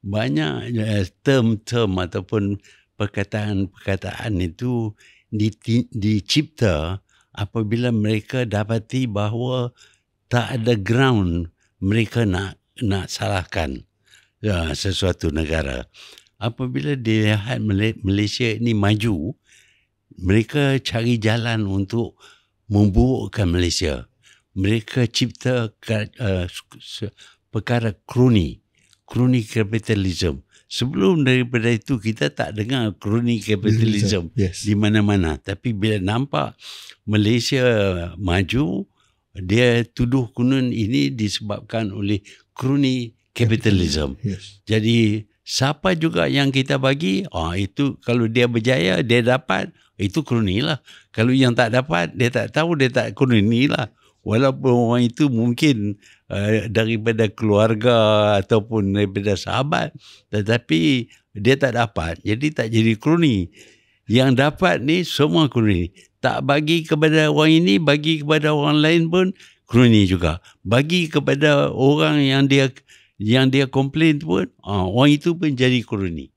banyak term-term ataupun perkataan-perkataan itu dicipta apabila mereka dapati bahawa tak ada ground mereka nak salahkan sesuatu negara. Apabila dilihat Malaysia ini maju, mereka cari jalan untuk memburukkan Malaysia. Mereka cipta perkara crony capitalism. Sebelum daripada itu kita tak dengar crony capitalism di mana-mana. Tapi bila nampak Malaysia maju, dia tuduh kunun ini disebabkan oleh crony capitalism. Jadi siapa juga yang kita bagi, itu kalau dia berjaya, dia dapat, itu crony lah. Kalau yang tak dapat, dia tak tahu, dia tak crony lah. Walaupun orang itu mungkin daripada keluarga ataupun daripada sahabat, tetapi dia tak dapat, jadi tak jadi crony. Yang dapat ni semua crony. Tak bagi kepada orang ini, bagi kepada orang lain pun crony juga. Bagi kepada orang yang dia komplain pun, orang itu pun jadi crony.